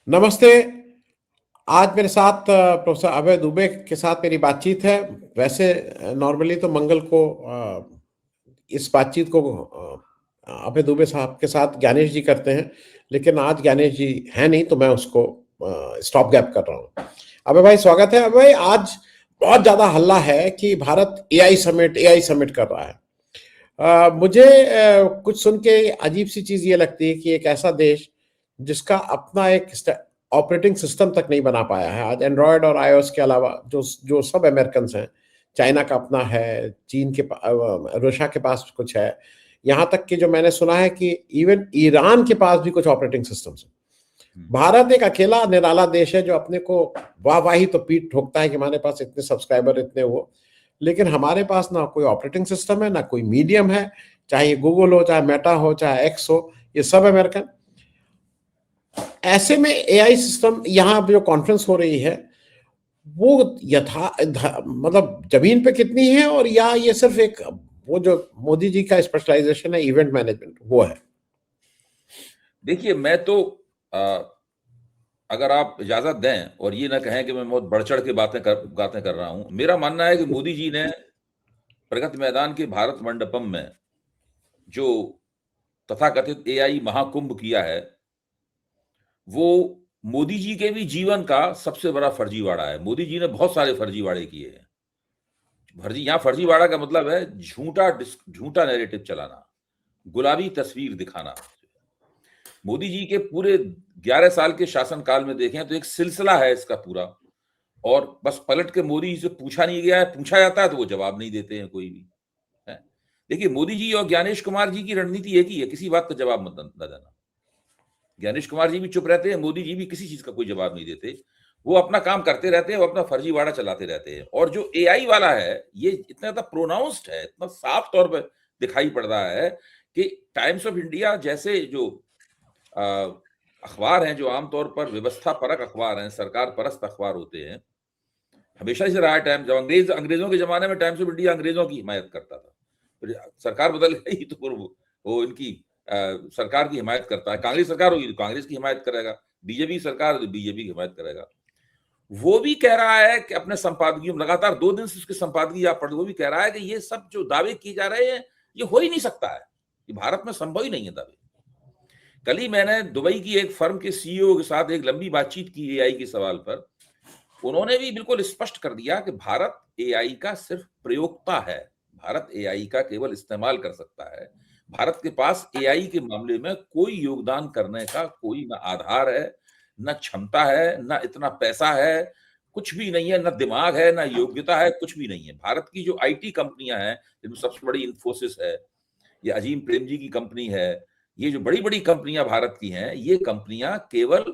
नमस्ते। आज मेरे साथ प्रोफेसर अभय दुबे के साथ मेरी बातचीत है। वैसे नॉर्मली तो मंगल को इस बातचीत को अभय दुबे साहब के साथ ज्ञानेश जी करते हैं, लेकिन आज ज्ञानेश जी हैं नहीं तो मैं उसको स्टॉप गैप कर रहा हूँ। अभय भाई स्वागत है। अभय भाई, आज बहुत ज्यादा हल्ला है कि भारत एआई समिट कर रहा है। मुझे कुछ सुन के अजीब सी चीज ये लगती है कि एक ऐसा देश जिसका अपना एक ऑपरेटिंग सिस्टम तक नहीं बना पाया है, आज एंड्रॉयड और आईओएस के अलावा जो जो सब अमेरिकन हैं, चाइना का अपना है, चीन के रशिया के पास कुछ है, यहाँ तक कि जो मैंने सुना है कि इवन ईरान के पास भी कुछ ऑपरेटिंग सिस्टम्स है। भारत एक अकेला निराला देश है जो अपने को वाहवाही तो पीठ ठोकता है कि हमारे पास इतने सब्सक्राइबर इतने वो, लेकिन हमारे पास ना कोई ऑपरेटिंग सिस्टम है ना कोई मीडियम है, चाहे गूगल हो, चाहे मेटा हो, चाहे एक्स हो, ये सब अमेरिकन। ऐसे में एआई सिस्टम यहाँ जो कॉन्फ्रेंस हो रही है वो मतलब जमीन पे कितनी है, और या ये सिर्फ एक वो जो मोदी जी का स्पेशलाइजेशन है इवेंट मैनेजमेंट वो है? देखिए, मैं तो अगर आप इजाजत दें और ये ना कहें कि मैं बहुत बढ़ चढ़ के बातें कर रहा हूं, मेरा मानना है कि मोदी जी ने प्रगति मैदान के भारत मंडपम में जो तथाकथित एआई महाकुंभ किया है, वो मोदी जी के भी जीवन का सबसे बड़ा फर्जीवाड़ा है। मोदी जी ने बहुत सारे फर्जीवाड़े किए हैं। यहाँ फर्जीवाड़ा का मतलब है झूठा नैरेटिव चलाना, गुलाबी तस्वीर दिखाना। मोदी जी के पूरे 11 साल के शासनकाल में देखें तो एक सिलसिला है इसका पूरा, और बस पलट के मोदी जी से पूछा नहीं गया है, पूछा जाता है तो वो जवाब नहीं देते हैं कोई भी है। देखिए, मोदी जी और ज्ञानेश कुमार जी की रणनीति एक ही है, किसी बात का जवाब मत न देना। ज्ञानेश कुमार जी भी चुप रहते हैं, मोदी जी भी किसी चीज का कोई जवाब नहीं देते, वो अपना काम करते रहते हैं, वो अपना फर्जीवाड़ा चलाते रहते हैं। और जो एआई वाला है, ये इतना ज्यादा प्रोनाउंस्ड है, इतना साफ तौर पर दिखाई पड़ रहा है कि टाइम्स ऑफ इंडिया जैसे जो अखबार हैं, जो आमतौर पर व्यवस्था परक अखबार हैं, सरकार परस्त अखबार होते हैं, हमेशा से रहा है। टाइम्स, जब अंग्रेजों के जमाने में टाइम्स ऑफ इंडिया अंग्रेजों की हिमायत करता था, फिर सरकार बदल गई तो फिर वो इनकी सरकार की हिमायत करता है। कांग्रेस सरकार होगी तो कांग्रेस की हिमायत करेगा, बीजेपी सरकार तो बीजेपी की हिमायत करेगा। वो भी कह रहा है कि अपने संपादकीय में लगातार 2 दिन से उसके संपादकीय आप पढ़, वो भी कह रहा है कि ये सब जो दावे किए जा रहे हैं ये हो ही नहीं सकता है, ये भारत में संभव ही नहीं है दावे। कल ही मैंने दुबई की एक फर्म के सीईओ के साथ एक लंबी बातचीत की एआई के सवाल पर। उन्होंने भी बिल्कुल स्पष्ट कर दिया कि भारत एआई का सिर्फ प्रयोक्ता है, भारत एआई का केवल इस्तेमाल कर सकता है। भारत के पास एआई के मामले में कोई योगदान करने का कोई ना आधार है, ना क्षमता है, ना इतना पैसा है, कुछ भी नहीं है, ना दिमाग है, ना योग्यता है, कुछ भी नहीं है। भारत की जो आईटी कंपनियां हैं, जिनमें सबसे बड़ी इन्फोसिस है, ये अजीम प्रेमजी की कंपनी है, ये जो बड़ी बड़ी कंपनियां भारत की हैं, ये कंपनियां केवल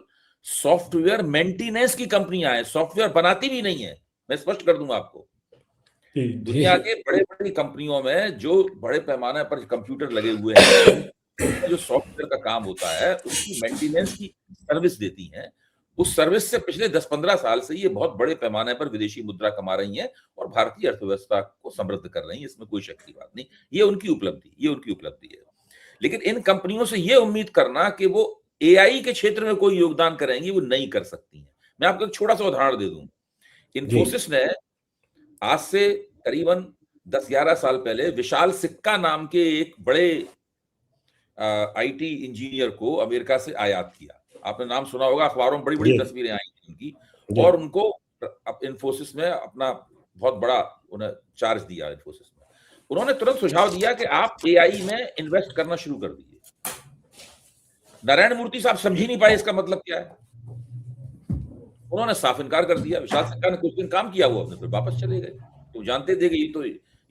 सॉफ्टवेयर मेंटेनेंस की कंपनियां हैं, सॉफ्टवेयर बनाती भी नहीं है। मैं स्पष्ट कर दूंगा आपको, दुनिया के बड़े बड़ी कंपनियों में जो बड़े पैमाने पर कंप्यूटर लगे हुए हैं, जो सॉफ्टवेयर का काम होता है, उसकी मेंटेनेंस की सर्विस देती हैं। उस सर्विस से पिछले 10-15 साल से ये बहुत बड़े पैमाने पर विदेशी मुद्रा कमा रही हैं और भारतीय अर्थव्यवस्था को समृद्ध कर रही हैं, इसमें कोई शक की बात नहीं। ये उनकी उपलब्धि है। लेकिन इन कंपनियों से ये उम्मीद करना कि वो एआई के क्षेत्र में कोई योगदान करेंगी, वो नहीं कर सकती हैं। मैं आपको एक छोटा सा उदाहरण दे दूं। इन्फोसिस ने आज से करीबन 10-11 साल पहले विशाल सिक्का नाम के एक बड़े आईटी इंजीनियर को अमेरिका से आयात किया। आपने नाम सुना होगा, अखबारों में बड़ी बड़ी तस्वीरें आई थी उनकी, और उनको इन्फोसिस में अपना बहुत बड़ा उन्हें चार्ज दिया। इन्फोसिस में उन्होंने तुरंत सुझाव दिया कि आप एआई में इन्वेस्ट करना शुरू कर दीजिए। नारायण मूर्ति साहब समझ ही नहीं पाए इसका मतलब क्या है, उन्होंने साफ इनकार कर दिया। विशाल सिक्का ने कुछ दिन काम किया, वो अपने फिर वापस चले गए। तो जानते थे कि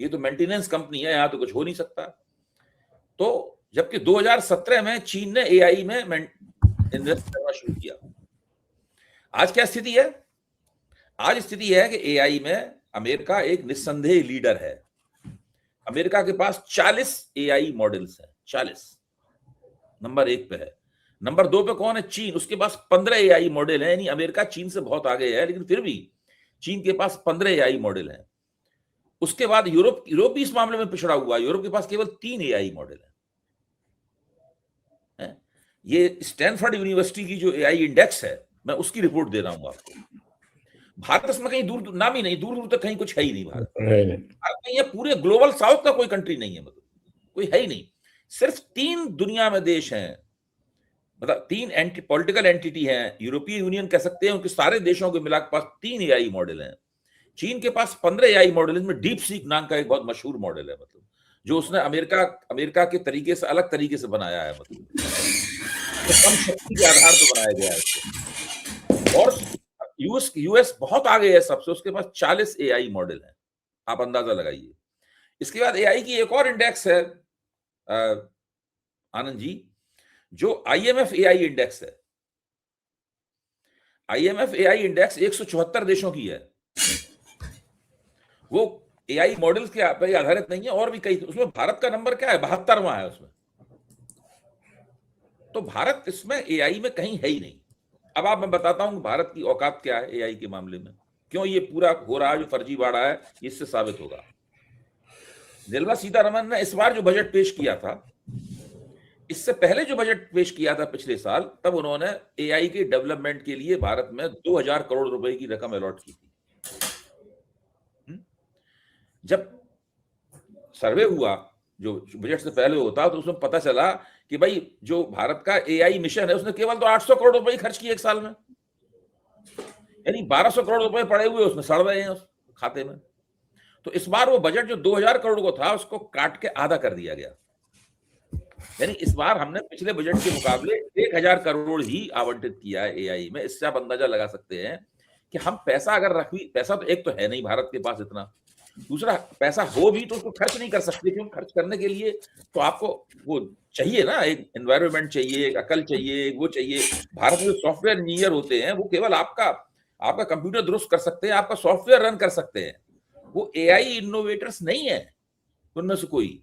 ये तो मेंटेनेंस कंपनी है, यहाँ तो कुछ हो नहीं सकता। तो जबकि 2017 में चीन ने एआई में इन्वेस्ट करना शुरू किया। आज क्या स्थिति है? आज स्थिति है कि एआई में अमेरिका एक निस्संदेह लीडर है। अमेरिका के पास 40 एआई मॉडल्स हैं, 40 नंबर 1 पे है। नंबर 2 पे कौन है? चीन, उसके पास 15 एआई मॉडल है। यानी अमेरिका चीन से बहुत आगे है, लेकिन फिर भी चीन के पास 15 एआई मॉडल है। उसके बाद यूरोप भी इस मामले में पिछड़ा हुआ है। यूरोप के पास केवल 3 एआई मॉडल है। ये स्टैनफोर्ड यूनिवर्सिटी की जो एआई इंडेक्स है, मैं उसकी रिपोर्ट दे रहा हूं आपको। भारत इसमें कहीं दूर नाम ही नहीं, दूर दूर तक कहीं कुछ है ही नहीं। भारत में ये पूरे ग्लोबल साउथ का कोई कंट्री नहीं है, मतलब कोई है ही नहीं। सिर्फ 3 दुनिया में देश हैं, मतलब 3 पॉलिटिकल एंटिटी हैं, यूरोपीय यूनियन कह सकते हैं, उनके सारे देशों के मिलाकर पास 3 एआई मॉडल हैं। चीन के पास 15 एआई मॉडल, इसमें डीप सीक नाम का एक बहुत मशहूर मॉडल है, मतलब जो उसने अमेरिका के तरीके से अलग तरीके से बनाया है, मतलब तो कम शक्ति के आधार पर बनाया गया है। और यूएस बहुत आगे है सबसे, उसके पास 40 एआई मॉडल है, आप अंदाजा लगाइए। इसके बाद एआई की एक और इंडेक्स है आनंद जी, जो आईएमएफ एआई इंडेक्स है। आईएमएफ एआई इंडेक्स 174 देशों की है। वो एआई मॉडल्स के पर आधारित नहीं है, और भी कई, उसमें भारत का नंबर क्या है, 72वां है उसमें। तो भारत इसमें एआई में कहीं है ही नहीं। अब आप मैं बताता हूं भारत की औकात क्या है एआई के मामले में, क्यों ये पूरा हो रहा है जो फर्जीवाड़ा है, इससे साबित होगा। निर्मला सीतारमण ने इस बार जो बजट पेश किया था, इससे पहले जो बजट पेश किया था पिछले साल, तब उन्होंने एआई के डेवलपमेंट के लिए भारत में 2000 करोड़ रुपए की रकम अलॉट की थी। जब सर्वे हुआ जो बजट से पहले होता, तो उसमें पता चला कि भाई जो भारत का एआई मिशन है, उसने केवल तो 800 करोड़ रुपए खर्च किए एक साल में, यानी 1200 करोड़ रुपए पड़े हुए उसमें सड़ रहे हैं उस खाते में। तो इस बार वो बजट जो 2000 करोड़ को था, उसको काट के आधा कर दिया गया। यानी इस बार हमने पिछले बजट के मुकाबले 1000 करोड़ ही आवंटित किया है एआई में। इससे आप अंदाजा लगा सकते हैं कि हम पैसा अगर पैसा तो एक तो है नहीं भारत के पास इतना, दूसरा पैसा हो भी तो उसको खर्च नहीं कर सकते, क्यों? खर्च करने के लिए तो आपको वो चाहिए ना, एक एनवायरनमेंट चाहिए, एक अकल चाहिए, एक वो चाहिए। भारत में जो सॉफ्टवेयर इंजीनियर होते हैं, वो केवल आपका कंप्यूटर दुरुस्त कर सकते हैं, आपका सॉफ्टवेयर रन कर सकते हैं। वो एआई इनोवेटर्स नहीं है उनमें से कोई।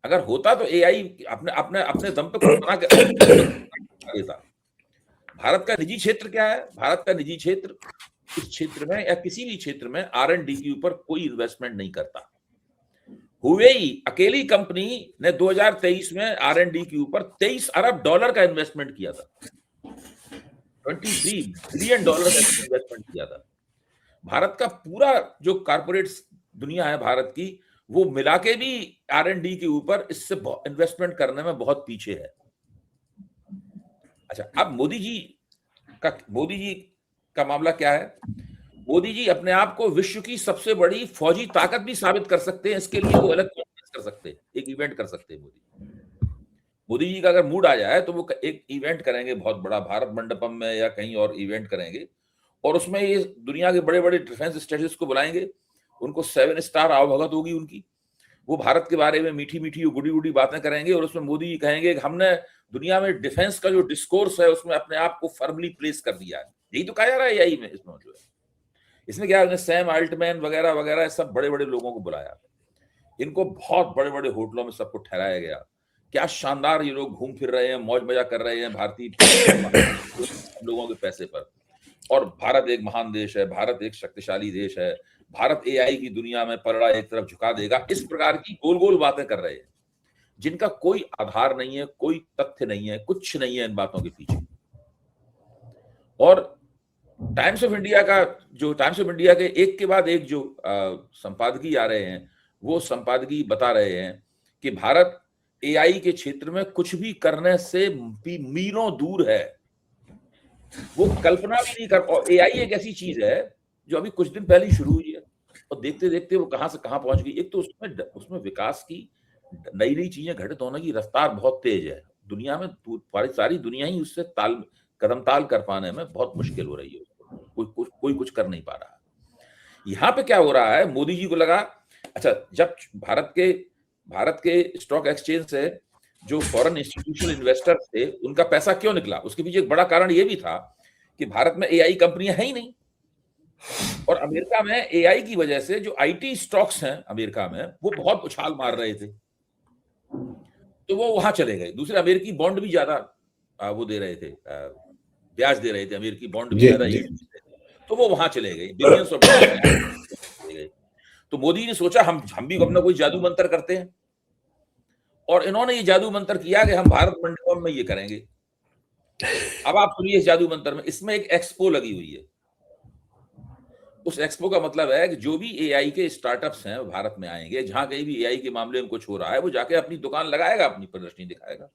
अगर होता तो एआई अपने अपने अपने दम पे कुछ बना के देता। भारत का निजी क्षेत्र क्या है? भारत का निजी क्षेत्र इस क्षेत्र में या किसी भी क्षेत्र में R&D के ऊपर कोई इन्वेस्टमेंट नहीं करता। हुवेई अकेली कंपनी ने 2023 में R&D के ऊपर $23 अरब का इन्वेस्टमेंट किया था, 23 बिलियन डॉलर का इन्वेस्टमेंट किया था। भारत का पूरा जो कारपोरेट दुनिया है भारत की, वो मिला के भी R&D के ऊपर इससे इन्वेस्टमेंट करने में बहुत पीछे है। अच्छा, अब मोदी जी का मामला क्या है? मोदी जी अपने आप को विश्व की सबसे बड़ी फौजी ताकत भी साबित कर सकते हैं। इसके लिए वो अलग कॉन्फ्रेंस कर सकते हैं, एक इवेंट कर सकते हैं। मोदी जी का अगर मूड आ जाए तो वो एक इवेंट करेंगे बहुत बड़ा, भारत मंडपम में या कहीं और इवेंट करेंगे, और उसमें ये दुनिया के बड़े बड़े डिफेंस स्ट्रेटेजिस्ट को बुलाएंगे, उनको 7 स्टार आवभगत होगी उनकी, वो भारत के बारे में मीठी मीठी गुडी गुडी बातें करेंगे, और उसमें मोदी जी कहेंगे कि हमने दुनिया में डिफेंस का जो डिस्कोर्स है उसमें अपने आप को फर्मली प्लेस कर दिया है। यही तो कहा जा रहा है यही में इसमें, जो है इसमें क्या है, सैम अल्टमैन वगैरह वगैरह सब बड़े बड़े लोगों को बुलाया, इनको बहुत बड़े बड़े होटलों में सबको ठहराया गया। क्या शानदार ये लोग घूम फिर रहे हैं, मौज मजा कर रहे हैं भारतीय लोगों के पैसे पर। और भारत एक महान देश है, भारत एक शक्तिशाली देश है, भारत एआई की दुनिया में पलड़ा एक तरफ झुका देगा, इस प्रकार की गोल गोल बातें कर रहे हैं, जिनका कोई आधार नहीं है, कोई तथ्य नहीं है, कुछ नहीं है इन बातों के पीछे। और टाइम्स ऑफ इंडिया के एक के बाद एक जो संपादकीय आ रहे हैं, वो संपादकीय बता रहे हैं कि भारत एआई के क्षेत्र में कुछ भी करने से भी मीलों दूर है, वो कल्पना भी नहीं कर। और एआई एक ऐसी चीज है जो अभी कुछ दिन पहले ही शुरू हुई है, और देखते देखते वो कहां से कहां पहुंच गई। एक तो उसमें विकास की नई नई चीजें घटित होने की रफ्तार बहुत तेज है, दुनिया में सारी दुनिया ही उससे कदम ताल कर पाने में बहुत मुश्किल हो रही है, कोई कुछ कर नहीं पा रहा। यहाँ पे क्या हो रहा है, मोदी जी को लगा, अच्छा, जब भारत के स्टॉक एक्सचेंज से जो फॉरेन इंस्टीट्यूशनल इन्वेस्टर्स थे, उनका पैसा क्यों निकला, उसके पीछे एक बड़ा कारण ये भी था कि भारत में एआई कंपनियां है ही नहीं, और अमेरिका में एआई की वजह से जो आईटी स्टॉक्स हैं अमेरिका में, वो बहुत उछाल मार रहे थे, तो वो वहां चले गए। दूसरे अमेरिकी बॉन्ड भी ज्यादा वो दे रहे थे, ब्याज दे रहे थे, अमेरिकी बॉन्ड भी ज्यादा, तो वो वहां चले गए, बिलियंस ऑफ डॉलर। तो मोदी ने सोचा हम भी अपना कोई जादू मंत्र करते हैं, और इन्होंने ये जादू मंत्र किया कि हम भारत मंडपम में ये करेंगे, अब आप सुनिए इस जादू मंत्र में, इसमें एक एक्सपो लगी हुई है। उस एक्सपो का मतलब है कि जो भी एआई के स्टार्टअप्स हैं भारत में आएंगे, जहां कहीं भी एआई के मामले में कुछ हो रहा है, वो जाके अपनी दुकान लगाएगा, अपनी प्रदर्शनी दिखाएगा।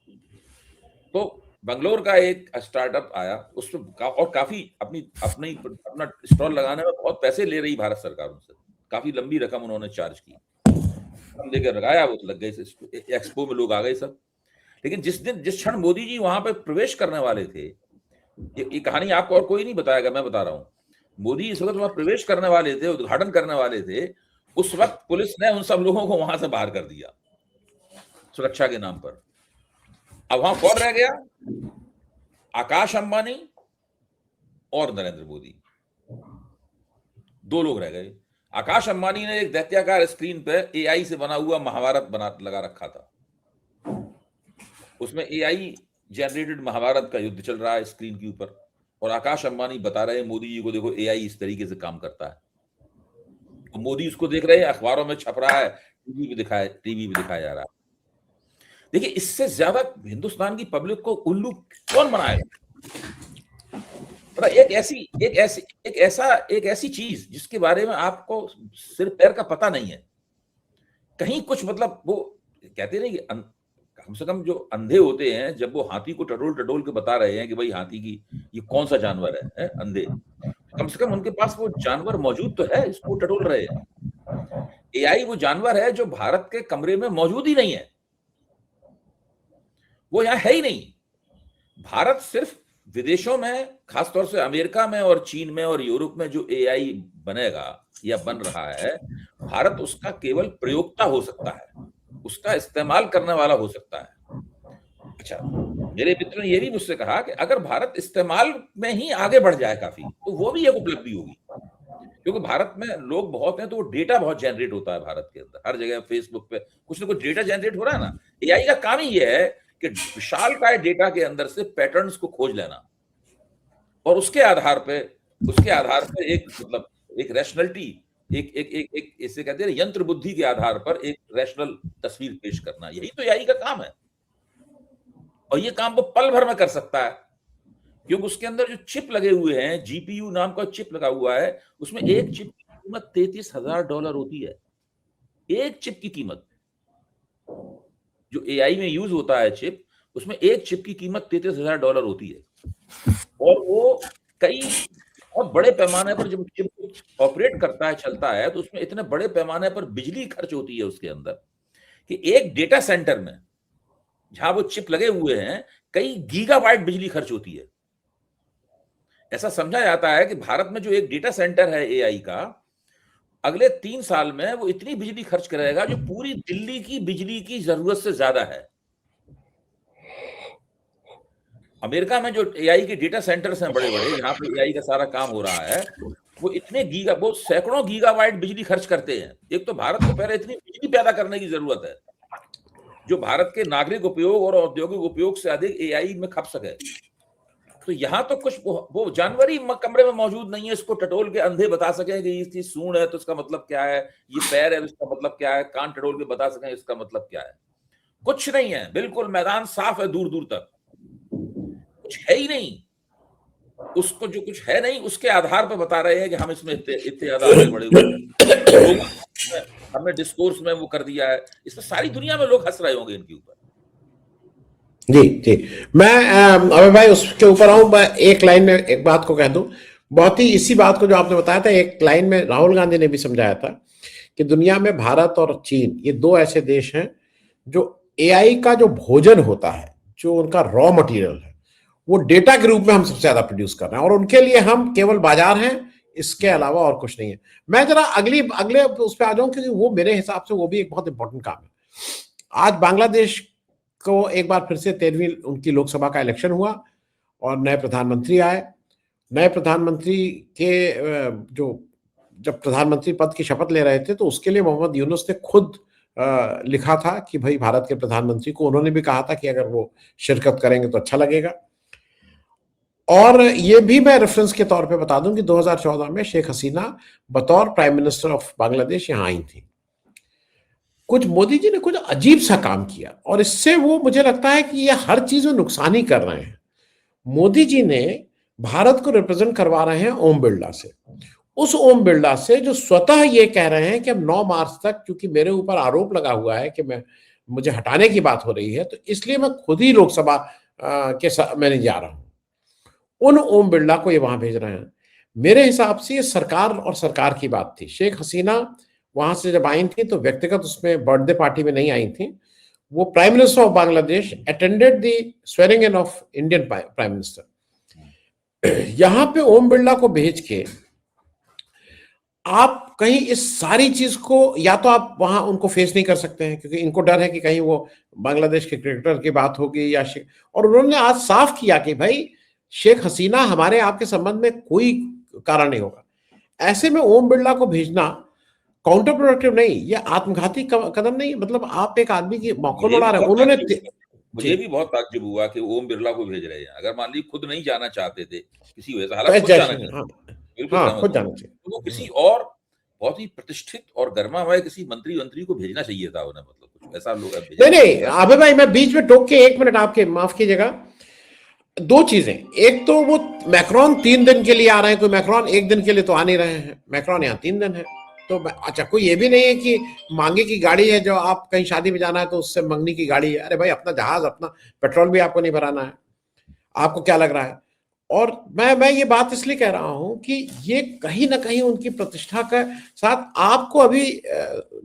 तो बंगलोर का एक स्टार्टअप आया, उसमें और काफी अपना स्टॉल लगाने में बहुत पैसे ले रही भारत सरकार उनसे, काफी लंबी रकम उन्होंने चार्ज की, हम लेकर लगाया, वो तो लग गए, एक्सपो में लोग आ गए सब। लेकिन जिस क्षण मोदी जी वहां पे प्रवेश करने वाले थे, ये कहानी आपको और कोई नहीं बताएगा, मैं बता रहा हूं, मोदी इस वक्त वहां प्रवेश करने वाले थे, उद्घाटन करने वाले थे, उस वक्त पुलिस ने उन सब लोगों को वहां से बाहर कर दिया सुरक्षा के नाम पर। अब वहां कौन रह गया? आकाश अंबानी और नरेंद्र मोदी, दो लोग रह गए। आकाश अंबानी ने एक दैत्याकार स्क्रीन पे एआई से बना हुआ महाभारत लगा रखा था, उसमें एआई जनरेटेड महाभारत का युद्ध चल रहा है स्क्रीन के ऊपर, और आकाश अंबानी बता रहे हैं मोदी जी को, देखो एआई इस तरीके से काम करता है। तो मोदी उसको देख रहे हैं, अखबारों में छप रहा है, टीवी पे दिखाया जा रहा है। देखिए, इससे ज्यादा हिंदुस्तान की पब्लिक को उल्लू कौन बनाएगा? एक ऐसी चीज जिसके बारे में आपको सिर पैर का पता नहीं है, कहीं कुछ, मतलब वो कहते नहीं कि कम से कम जो अंधे होते हैं, जब वो हाथी को टटोल टटोल के बता रहे हैं कि भाई हाथी की ये कौन सा जानवर है, अंधे, कम से कम उनके पास वो जानवर मौजूद तो है, इसको टटोल रहे हैं। एआई वो जानवर है जो भारत के कमरे में मौजूद ही नहीं है, वो यहां है ही नहीं। भारत सिर्फ विदेशों में, खासतौर से अमेरिका में और चीन में और यूरोप में जो एआई बनेगा या बन रहा है, भारत उसका केवल प्रयोक्ता हो सकता है, उसका इस्तेमाल करने वाला हो सकता है। अच्छा, मेरे मित्र ने यह भी मुझसे कहा कि अगर भारत इस्तेमाल में ही आगे बढ़ जाए काफी, तो वो भी एक उपलब्धि होगी, क्योंकि भारत में लोग बहुत हैं, तो वो डेटा बहुत जनरेट होता है भारत के अंदर, हर जगह फेसबुक पे कुछ ना कुछ डेटा जनरेट हो रहा है ना। एआई का काम ही ये है कि विशालकाय डेटा के अंदर से पैटर्न्स को खोज लेना, और उसके आधार पे एक, मतलब एक रैशनलिटी, एक इसे कहते हैं यंत्र बुद्धि के आधार पर एक रैशनल तस्वीर पेश करना, यही तो एआई का काम है। और ये काम वो पल भर में कर सकता है, क्योंकि उसके अंदर जो चिप लगे हुए हैं, जीपीयू नाम का चिप लगा हुआ है, उसमें एक चिप की कीमत $33,000 होती है। एक चिप की कीमत, जो एआई में यूज होता है चिप, उसमें एक चिप की कीमत $33,000 होती है। और वो कई बहुत बड़े पैमाने पर जब चिप ऑपरेट करता है, चलता है, तो उसमें इतने बड़े पैमाने पर बिजली खर्च होती है उसके अंदर, कि एक डेटा सेंटर में जहां वो चिप लगे हुए हैं, कई गीगाबाइट बिजली खर्च होती है। ऐसा समझा जाता है कि भारत में जो एक डेटा सेंटर है एआई का, अगले 3 साल में वो इतनी बिजली खर्च करेगा जो पूरी दिल्ली की बिजली की जरूरत से ज्यादा है। अमेरिका में जो एआई के डेटा सेंटर्स हैं बड़े बड़े, जहां पे एआई का सारा काम हो रहा है, वो सैकड़ों गीगाबाइट बिजली खर्च करते हैं। एक तो भारत को पहले इतनी बिजली पैदा करने की जरूरत है जो भारत के नागरिक उपयोग और औद्योगिक उपयोग से अधिक एआई में खप सके। तो यहाँ तो कुछ वो जानवर ही कमरे में मौजूद नहीं है, इसको टटोल के अंधे बता सके कि इसकी सूंड है तो इसका मतलब क्या है, ये पैर है तो इसका मतलब क्या है, कान टटोल के बता सके इसका मतलब क्या है। कुछ नहीं है, बिल्कुल मैदान साफ है, दूर दूर तक कुछ है ही नहीं। उसको जो कुछ है नहीं, उसके आधार पर बता रहे हैं कि हम इसमें इतने ज्यादा आगे बढ़े हुए, हमने डिस्कोर्स में वो कर दिया है। इसमें सारी दुनिया में लोग हंस रहे होंगे इनके ऊपर। जी जी, मैं अबे भाई उसके ऊपर आऊं, मैं एक लाइन में एक बात को कह दूं, बहुत ही इसी बात को जो आपने बताया था, एक लाइन में राहुल गांधी ने भी समझाया था कि दुनिया में भारत और चीन, ये दो ऐसे देश हैं जो एआई का जो भोजन होता है, जो उनका रॉ मटेरियल है, वो डेटा के रूप में हम सबसे ज्यादा प्रोड्यूस कर रहे हैं, और उनके लिए हम केवल बाजार हैं, इसके अलावा और कुछ नहीं है। मैं जरा अगले उस पर आ जाऊं, क्योंकि वो मेरे हिसाब से वो भी एक बहुत इंपॉर्टेंट काम है। आज बांग्लादेश को एक बार फिर से 13वीं उनकी लोकसभा का इलेक्शन हुआ और नए प्रधानमंत्री आए। नए प्रधानमंत्री के जो जब प्रधानमंत्री पद की शपथ ले रहे थे, तो उसके लिए मोहम्मद यूनुस ने खुद लिखा था कि भाई भारत के प्रधानमंत्री को, उन्होंने भी कहा था कि अगर वो शिरकत करेंगे तो अच्छा लगेगा। और ये भी मैं रेफरेंस के तौर पे बता दूं कि 2014 में शेख हसीना बतौर प्राइम मिनिस्टर ऑफ बांग्लादेश यहां आई थी। कुछ मोदी जी ने कुछ अजीब सा काम किया, और इससे वो मुझे लगता है कि ये हर चीज में नुकसान ही कर रहे हैं। मोदी जी ने भारत को रिप्रेजेंट करवा रहे हैं ओम बिरला से, उस ओम बिरला से जो स्वतः ये कह रहे हैं कि अब 9 मार्च तक, क्योंकि मेरे ऊपर आरोप लगा हुआ है कि मुझे हटाने की बात हो रही है, तो इसलिए मैं खुद ही लोकसभा मैं नहीं जा रहा हूं। उन ओम बिरला को ये वहां भेज रहे हैं। मेरे हिसाब से ये सरकार और सरकार की बात थी। शेख हसीना वहां से जब आई थी तो व्यक्तिगत उसमें बर्थडे पार्टी में नहीं आई थी। वो prime minister of Bangladesh attended the swearing in of Indian prime minister. यहां पे ओम बिरला को भेज के आप कहीं इस सारी चीज को, या तो आप वहां उनको फेस नहीं कर सकते हैं क्योंकि इनको डर है कि कहीं वो बांग्लादेश के क्रिकेटर की बात होगी या और उन्होंने आज साफ किया कि भाई शेख हसीना हमारे आपके संबंध में कोई कारण नहीं होगा। ऐसे में ओम बिरला को भेजना काउंटर प्रोडक्टिव नहीं, ये आत्मघाती कदम नहीं, मतलब आप एक आदमी की मौका उड़ा रहे हैं। उन्होंने मुझे भी बहुत ताज्जुब हुआ कि ओम बिरला को भेज रहे हैं। अगर मान लीजिए खुद नहीं जाना चाहते थे किसी वजह से, हालांकि खुद जाना चाहिए, बिल्कुल खुद सहमत जाना हूं, चाहिए, तो वो किसी और बहुत ही प्रतिष्ठित और गर्मा हुआ किसी मंत्री को भेजना चाहिए था उन्हें, मतलब कुछ ऐसा लोग नहीं अबे भाई, मैं बीच में टोक के 1 मिनट आपके माफ कीजिएगा। 2 चीजें, एक तो वो मैक्रोन 3 दिन के लिए आ रहे हैं, कोई मैक्रोन 1 दिन के लिए तो आ नहीं रहे हैं, मैक्रोन यहाँ 3 दिन है। तो अच्छा, कोई ये भी नहीं है कि मांगे की गाड़ी है, जो आप कहीं शादी में जाना है तो उससे मंगनी की गाड़ी है। अरे भाई, अपना जहाज, अपना पेट्रोल भी आपको नहीं भराना है, आपको क्या लग रहा है? और मैं ये बात इसलिए कह रहा हूं कि ये कहीं ना कहीं उनकी प्रतिष्ठा के साथ, आपको अभी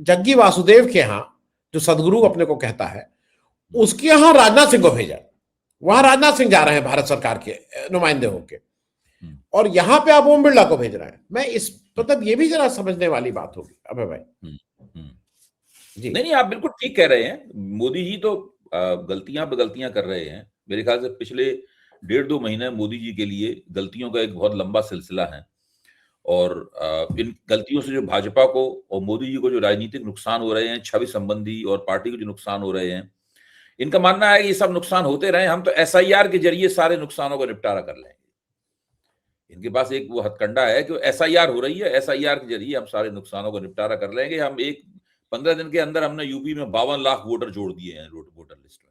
जग्गी वासुदेव के यहाँ, जो सदगुरु अपने को कहता है, उसके यहाँ राजनाथ सिंह को भेजा। वहां राजनाथ सिंह जा रहे हैं भारत सरकार के नुमाइंदे होके, और यहां पे आप ओम बिरला को भेज रहे हैं। मैं इस मतलब ये भी जरा समझने वाली बात होगी अभय भाई। जी नहीं, आप बिल्कुल ठीक कह रहे हैं। मोदी जी तो गलतियां कर रहे हैं। मेरे ख्याल से पिछले 1.5-2 महीने मोदी जी के लिए गलतियों का एक बहुत लंबा सिलसिला है, और इन गलतियों से जो भाजपा को और मोदी जी को जो राजनीतिक नुकसान हो रहे हैं, छवि संबंधी और पार्टी को जो नुकसान हो रहे हैं, इनका मानना है कि ये सब नुकसान होते रहे, हम तो SIR के जरिए सारे नुकसानों का निपटारा कर लेंगे। इनके पास एक वो हथकंडा है कि SIR हो रही है, SIR के जरिए हम सारे नुकसानों का निपटारा कर लेंगे। हम 15 दिन के अंदर हमने यूपी में 52 लाख वोटर जोड़ दिए हैं वोटर लिस्ट में,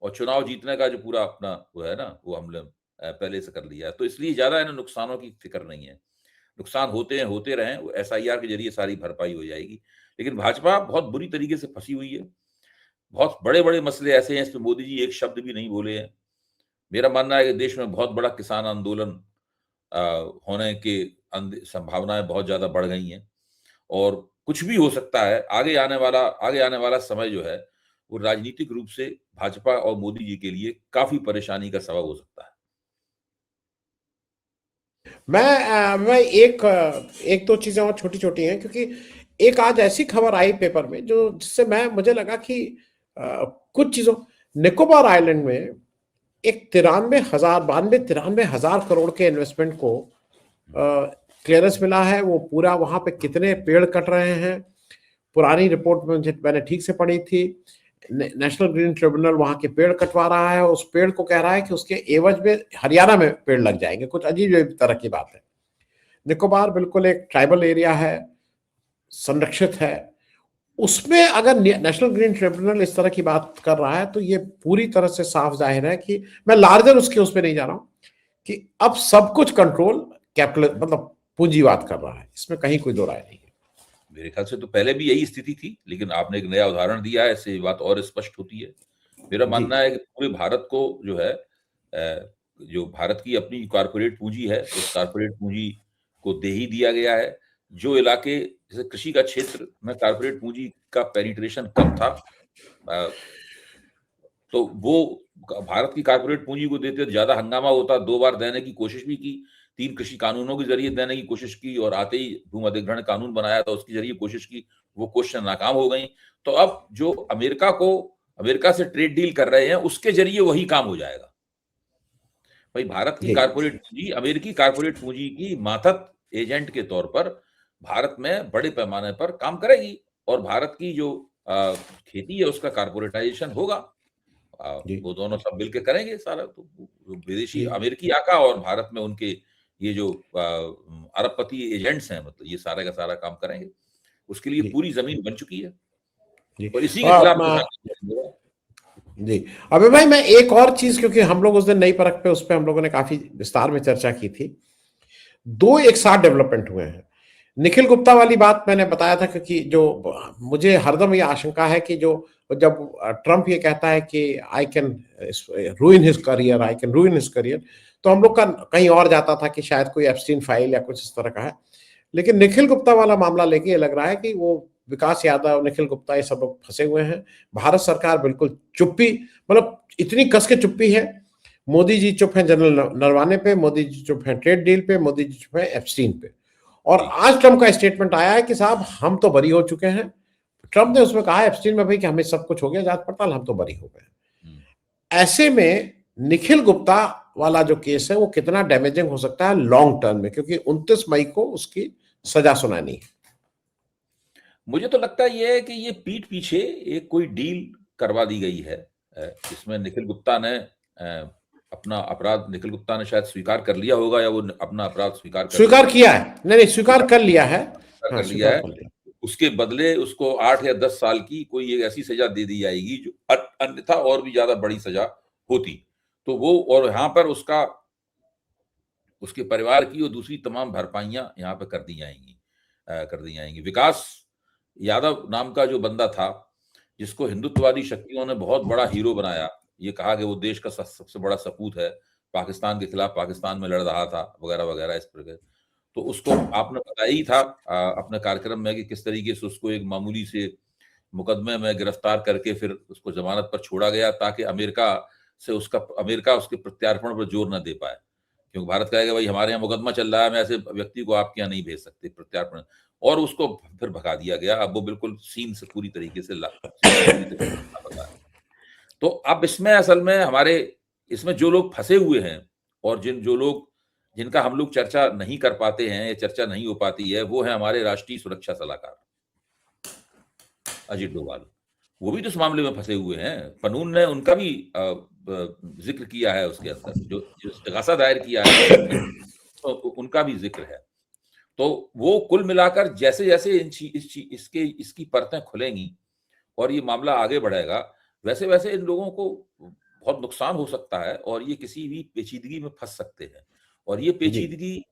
और चुनाव जीतने का जो पूरा अपना वो है ना, वो हमने पहले से कर लिया है। तो इसलिए ज्यादा इन्हें नुकसानों की फिक्र नहीं है। नुकसान होते रहे, वो SIR के जरिए सारी भरपाई हो जाएगी। लेकिन भाजपा बहुत बुरी तरीके से फंसी हुई है। बहुत बड़े बड़े मसले ऐसे हैं, इस पर मोदी जी एक शब्द भी नहीं बोले हैं। मेरा मानना है कि देश में बहुत बड़ा किसान आंदोलन होने की संभावनाएं बहुत ज्यादा बढ़ गई हैं, और कुछ भी हो सकता है। आगे आने वाला समय जो है, वो राजनीतिक रूप से भाजपा और मोदी जी के लिए काफी परेशानी का सबब हो सकता है। मैं एक दो चीजें और छोटी छोटी हैं, क्योंकि एक आज ऐसी खबर आई पेपर में जो जिससे मुझे लगा कि कुछ चीजों, निकोबार आइलैंड में एक 93,000 करोड़ के इन्वेस्टमेंट को क्लियरेंस मिला है। वो पूरा वहां पे कितने पेड़ कट रहे हैं, पुरानी रिपोर्ट में मैंने ठीक से पढ़ी थी। नेशनल ग्रीन ट्रिब्यूनल वहां के पेड़ कटवा रहा है, उस पेड़ को कह रहा है कि उसके एवज में हरियाणा में पेड़ लग जाएंगे। कुछ अजीब तरह की बात है। निकोबार बिल्कुल एक ट्राइबल एरिया है, संरक्षित है। उसमें अगर नेशनल ग्रीन ट्रिब्यूनल इस तरह की बात कर रहा है तो ये पूरी तरह से साफ जाहिर है कि, मैं लार्जर उस पे नहीं जा रहा हूं, कि अब सब कुछ कंट्रोल कैपिटल मतलब पूंजीवाद कर रहा है। इसमें कहीं कोई दो राय नहीं है। मेरे ख्याल से तो पहले भी यही स्थिति थी, लेकिन आपने एक नया उदाहरण दिया है, इससे बात और स्पष्ट होती है। मेरा मानना है कि पूरे भारत को जो है, जो भारत की अपनी कॉर्पोरेट पूंजी है, उस कॉर्पोरेट पूंजी को दे ही दिया गया है। जो इलाके जैसे कृषि का क्षेत्र में कॉर्पोरेट पूंजी का पेनिट्रेशन कम था, तो वो भारत की कॉर्पोरेट पूंजी को देते ज्यादा हंगामा होता। 2 बार देने की कोशिश भी की, 3 कृषि कानूनों के जरिए देने की कोशिश की, और आते ही भूमि अधिग्रहण कानून बनाया था, उसके जरिए कोशिश की, वो कोशिश नाकाम हो गई। तो अब जो अमेरिका से ट्रेड डील कर रहे हैं, उसके जरिए वही काम हो जाएगा। भाई, भारत की कॉर्पोरेट पूंजी अमेरिकी कॉर्पोरेट पूंजी की मातहत एजेंट के तौर पर भारत में बड़े पैमाने पर काम करेगी, और भारत की जो खेती है उसका कॉर्पोरेटाइजेशन होगा। वो दोनों सब मिलकर करेंगे सारा। तो विदेशी अमेरिकी आका और भारत में उनके ये जो अरबपति एजेंट्स हैं, मतलब ये सारा का सारा काम करेंगे। उसके लिए पूरी जमीन बन चुकी है, और इसी के खिलाफ जी। अबे भाई, मैं एक और चीज, क्योंकि हम लोग उस दिन नई परख पे, उस पे हम लोगों ने काफी विस्तार में चर्चा की थी। दो एक साथ डेवलपमेंट हुए हैं। निखिल गुप्ता वाली बात मैंने बताया था, क्योंकि जो मुझे हरदम ये आशंका है कि जो जब ट्रम्प ये कहता है कि I can रूइन his career, I can रूइन his career, तो हम लोग का कहीं और जाता था कि शायद कोई एप्स्टीन फाइल या कुछ इस तरह का है। लेकिन निखिल गुप्ता वाला मामला लेके ये लग रहा है कि वो विकास यादव, निखिल गुप्ता, ये सब लोग फंसे हुए हैं। भारत सरकार बिल्कुल चुप्पी, मतलब इतनी कस के चुप्पी है। मोदी जी चुप हैं जनरल नरवाने पे, मोदी जी चुप हैं ट्रेड डील पे, मोदी जी चुप हैं एप्स्टीन पे। और जी। आज ट्रम्प का स्टेटमेंट आया है कि साहब हम तो बरी हो चुके हैं। ट्रम्प ने उसमें कहा है एप्स्टीन में भाई कि हमें सब कुछ हो गया जांच पड़ताल, हम तो बरी हो गए। हम्म। ऐसे में निखिल गुप्ता वाला जो केस है वो कितना डैमेजिंग हो सकता है लॉन्ग टर्म में, क्योंकि 29 मई को उसकी सजा सुनानी है। मुझे तो लगता है ये है कि ये पीठ पीछे एक कोई डील करवा दी गई है, जिसमें निखिल गुप्ता ने अपना अपराध, निखिल गुप्ता ने शायद स्वीकार कर लिया होगा, या वो अपना अपराध स्वीकार कर स्वीकार लेगा। किया है, नहीं नहीं, स्वीकार कर लिया है। हाँ, कर लिया स्वीकार है। कर लिया। उसके बदले उसको 8 या 10 साल की कोई एक ऐसी सजा दे दी जाएगी जो अन्यथा और भी ज्यादा बड़ी सजा होती। तो वो, और यहाँ पर उसका, उसके परिवार की और दूसरी तमाम भरपाइयां यहाँ पे कर दी जाएंगी, कर दी जाएंगी। विकास यादव नाम का जो बंदा था, जिसको हिंदुत्ववादी शक्तियों ने बहुत बड़ा हीरो बनाया, ये कहा कि वो देश का सबसे बड़ा सपूत है, पाकिस्तान के खिलाफ पाकिस्तान में लड़ रहा था, वगैरह वगैरह इस प्रकार। तो उसको आपने बताया ही था अपने कार्यक्रम में कि किस तरीके से उसको एक मामूली से मुकदमे में गिरफ्तार करके फिर उसको जमानत पर छोड़ा गया, ताकि अमेरिका उसके प्रत्यार्पण पर जोर न दे पाए। क्योंकि भारत कहेगा भाई हमारे यहाँ मुकदमा चल रहा है, मैं ऐसे व्यक्ति को आपके यहाँ नहीं भेज सकते प्रत्यार्पण, और उसको फिर भगा दिया गया। अब वो बिल्कुल सीन से पूरी तरीके से सीन से पूरी तरीके से लापता है। तो अब इसमें असल में हमारे, इसमें जो लोग फंसे हुए हैं और जिनका हम लोग चर्चा नहीं कर पाते हैं या चर्चा नहीं हो पाती है, वो है हमारे राष्ट्रीय सुरक्षा सलाहकार अजीत डोभाल। वो भी तो इस मामले में फंसे हुए हैं। कानून ने उनका भी जिक्र किया है उसके अंदर, जो जो इस्तिगासा दायर किया है कानून ने, तो उनका भी जिक्र है। तो वो कुल मिलाकर जैसे जैसे इसकी परतें खुलेंगी और ये मामला आगे बढ़ेगा, वैसे वैसे इन लोगों को बहुत नुकसान हो सकता है, और ये किसी भी पेचीदगी में फंस सकते हैं। और ये जी पेचीदगी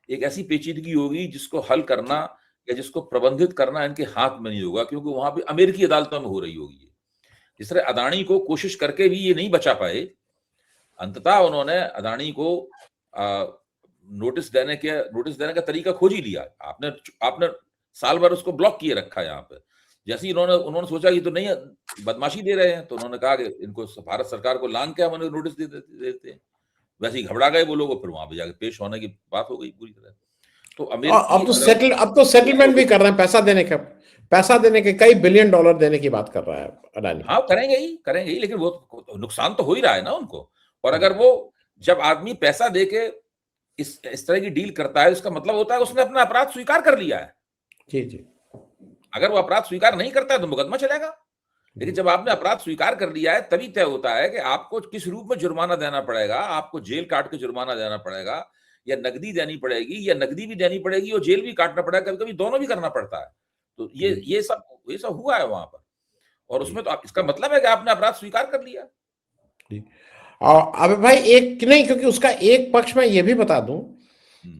एक ऐसी पेचीदगी होगी जिसको हल करना या जिसको प्रबंधित करना इनके हाथ में नहीं होगा, क्योंकि वहां पे अमेरिकी अदालतों में हो रही होगी। जिस तरह अदानी को कोशिश करके भी ये नहीं बचा पाए, अंततः उन्होंने अदानी को नोटिस देने का तरीका खोज ही लिया। आपने आपने साल भर उसको ब्लॉक किए रखा है यहाँ पे। जैसे ही उन्होंने सोचा कि तो नहीं, बदमाशी दे रहे हैं, तो उन्होंने कहा कि इनको भारत सरकार को लांग के हम उन्हें नोटिस देते हैं। वैसे ही घबरा गए वो लोग, और फिर वहां पे जाके पेश होने की बात हो गई पूरी तरह। तो अमेरिकी अब तो सेटलमेंट भी कर रहे हैं, पैसा देने के कई बिलियन डॉलर देने की बात कर रहा है अडानी। हाँ, करेंगे ही, लेकिन वो नुकसान तो हो ही रहा है ना उनको। और अगर वो, जब आदमी पैसा दे के इस तरह की डील करता है, इसका मतलब होता है उसने अपना अपराध स्वीकार कर लिया है। जी जी। अगर वो अपराध स्वीकार नहीं करता है तो मुकदमा चलेगा। लेकिन जब आपने अपराध स्वीकार कर लिया है, तभी तय होता है कि आपको किस रूप में जुर्माना देना पड़ेगा। आपको जेल काट के जुर्माना देना पड़ेगा, या नकदी देनी पड़ेगी, या नकदी भी देनी पड़ेगी और जेल भी काटना पड़ेगा, कभी कभी दोनों भी करना पड़ता है। तो ये सब हुआ है वहां पर। और उसमें तो इसका मतलब है कि आपने अपराध स्वीकार कर लिया। और अब भाई एक नहीं, क्योंकि उसका एक पक्ष मैं ये भी बता दूं,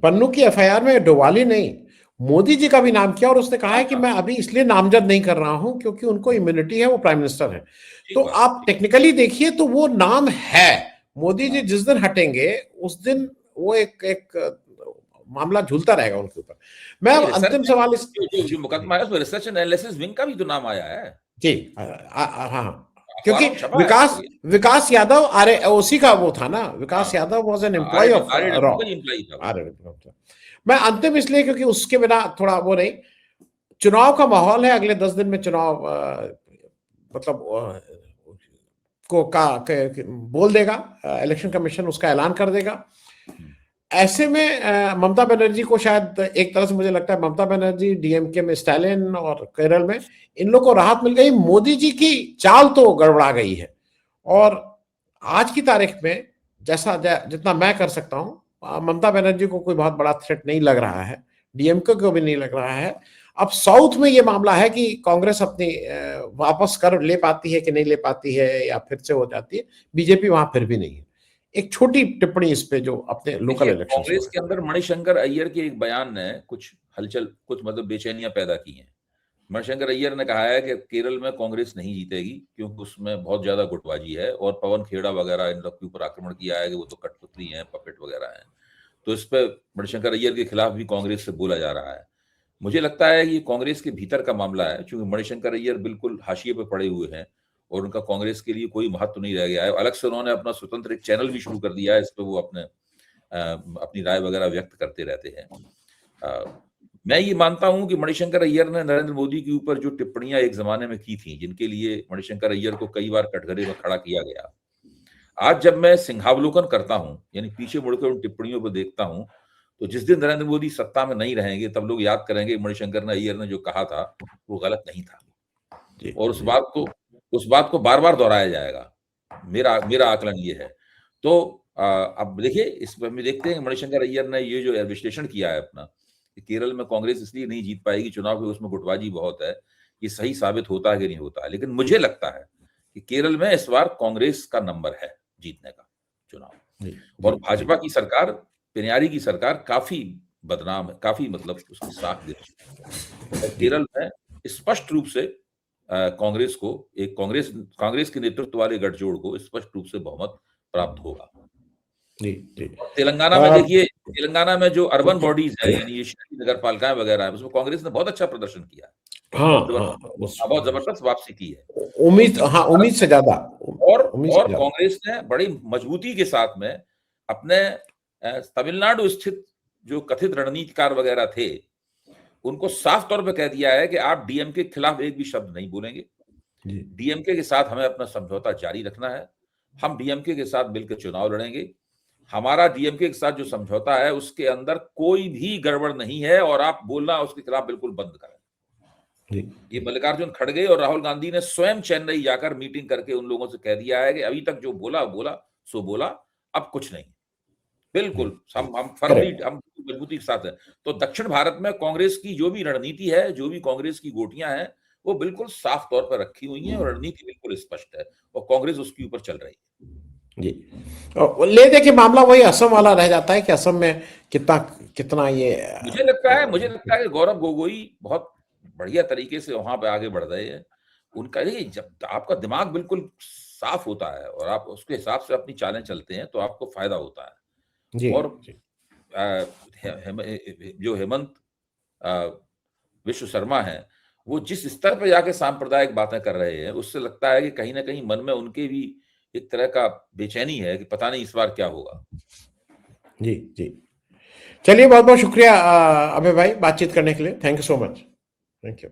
पन्नू की एफआईआर में डोवाली नहीं, मोदी जी का भी नाम किया, और उसने कहा है कि मैं अभी इसलिए नामजद नहीं कर रहा हूं क्योंकि उनको इम्यूनिटी है, वो प्राइम मिनिस्टर है। तो ठीक बात। आप टेक्निकली देखिए तो वो नाम है। मोदी जी जिस दिन हटेंगे उस दिन वो एक मामला झूलता रहेगा उनके ऊपर। मैं अब अंतिम सवाल इस जो मुकदमा है उसमें रिसर्च एंड एनालिसिस विंग का भी तो नाम आया है। जी हाँ, क्योंकि अखबारों में छपा है विकास ये। विकास यादव उसी का वो था ना, विकास हाँ, Yadav was an employ RAD of रॉ। आरएडब्ल्यू का एम्प्लॉई था वो। मैं अंतिम इसलिए क्योंकि उसके बिना थोड़ा वो नहीं, चुनाव का माहौल है, अगले 10 दिन में चुनाव मतलब बोल देगा, इलेक्शन कमीशन उसका ऐलान कर देगा। ऐसे में ममता बनर्जी को शायद एक तरह से मुझे लगता है, ममता बनर्जी, डीएमके में स्टालिन और केरल में इन लोगों को राहत मिल गई। मोदी जी की चाल तो गड़बड़ा गई है। और आज की तारीख में जितना मैं कर सकता हूं, ममता बनर्जी को कोई बहुत बड़ा थ्रेट नहीं लग रहा है, डीएमके को भी नहीं लग रहा है। अब साउथ में ये मामला है कि कांग्रेस अपनी वापस कर ले पाती है कि नहीं ले पाती है या फिर से हो जाती है, बीजेपी वहां फिर भी नहीं है। एक छोटी टिप्पणी इस पे जो अपने लोकल इलेक्शन कांग्रेस के अंदर मणिशंकर अय्यर के एक बयान ने कुछ हलचल, कुछ मतलब बेचैनियां पैदा की हैं। मणिशंकर अय्यर ने कहा है कि केरल में कांग्रेस नहीं जीतेगी क्योंकि उसमें बहुत ज्यादा गुटबाजी है और पवन खेड़ा वगैरह इन लोग के ऊपर आक्रमण किया है कि वो तो कठपुतली हैं, पपेट वगैरह हैं। तो इस पर मणिशंकर अय्यर के खिलाफ भी कांग्रेस से बोला जा रहा है। मुझे लगता है कि कांग्रेस के भीतर का मामला है, क्योंकि मणिशंकर अय्यर बिल्कुल हाशिए पे पड़े हुए हैं और उनका कांग्रेस के लिए कोई महत्व नहीं रह गया है। अलग से उन्होंने अपना स्वतंत्र एक चैनल भी शुरू कर दिया है, इस पर वो अपनी राय वगैरह व्यक्त करते रहते हैं। मैं ये मानता हूं कि मणिशंकर अय्यर ने नरेंद्र मोदी के ऊपर जो टिप्पणियां एक जमाने में की थी, जिनके लिए मणिशंकर अय्यर को कई बार कटघरे में खड़ा किया गया, आज जब मैं सिंहावलोकन करता हूं, यानी पीछे मुड़कर उन टिप्पणियों को देखता हूं, तो जिस दिन नरेंद्र मोदी सत्ता में नहीं रहेंगे तब लोग याद करेंगे मणिशंकर अय्यर ने जो कहा था वो गलत नहीं था, और उस बात को बार बार दोहराया जाएगा। मेरा आकलन ये है। तो अब देखिए, इस पर हम देखते हैं मणिशंकर अय्यर ने ये जो विश्लेषण किया है अपना कि केरल में कांग्रेस इसलिए नहीं जीत पाएगी चुनाव की, उसमें गुटबाजी बहुत है, ये सही साबित होता है कि नहीं होता है। लेकिन मुझे लगता है कि केरल में इस बार कांग्रेस का नंबर है जीतने का चुनाव, और भाजपा की सरकार, पिनियारी की सरकार काफी बदनाम है, काफी मतलब उसकी साख गिर चुकी है। केरल में स्पष्ट रूप से कांग्रेस को, एक कांग्रेस के नेतृत्व वाले गठजोड़ को स्पष्ट रूप से बहुमत प्राप्त होगा। तेलंगाना में देखिए, तेलंगाना में जो अर्बन बॉडीज है, यानी ये शहरी नगर पालिकाएं वगैरह है, उसमें कांग्रेस ने बहुत अच्छा प्रदर्शन किया, बहुत जबरदस्त वापसी की है, उम्मीद से ज्यादा। और कांग्रेस ने बड़ी मजबूती के साथ में अपने तमिलनाडु स्थित जो कथित रणनीतिकार वगैरह थे उनको साफ तौर पर कह दिया है कि आप डीएमके के खिलाफ एक भी शब्द नहीं बोलेंगे, डीएमके के साथ हमें अपना समझौता जारी रखना है, हम डीएमके के साथ मिलकर चुनाव लड़ेंगे, हमारा डीएमके के साथ जो समझौता है उसके अंदर कोई भी गड़बड़ नहीं है, और आप बोलना उसके खिलाफ बिल्कुल बंद करें। ये मल्लिकार्जुन खड़गे और राहुल गांधी ने स्वयं चेन्नई जाकर मीटिंग करके उन लोगों से कह दिया है कि अभी तक जो बोला सो बोला, अब कुछ नहीं, बिल्कुल हम फर्मली, हम मजबूती के साथ है। तो दक्षिण भारत में कांग्रेस की जो भी रणनीति है, जो भी कांग्रेस की गोटियां हैं, वो बिल्कुल साफ तौर पर रखी हुई हैं और रणनीति बिल्कुल स्पष्ट है, और कांग्रेस उसके ऊपर चल रही है जी। ले दे के मामला वही असम वाला रह जाता है कि असम में कितना ये, मुझे लगता है कि गौरव गोगोई बहुत बढ़िया तरीके से वहां पे आगे बढ़ रहे हैं। उनका ये, जब आपका दिमाग बिल्कुल साफ होता है और आप उसके हिसाब से अपनी चालें चलते हैं तो आपको फायदा होता है। जी, और जो हेमंत विश्व शर्मा है, वो जिस स्तर पर जाके सांप्रदायिक बातें कर रहे हैं, उससे लगता है कि कहीं ना कहीं मन में उनके भी एक तरह का बेचैनी है कि पता नहीं इस बार क्या होगा। जी जी, चलिए बहुत बहुत शुक्रिया अभय भाई बातचीत करने के लिए, thank you so much, thank you.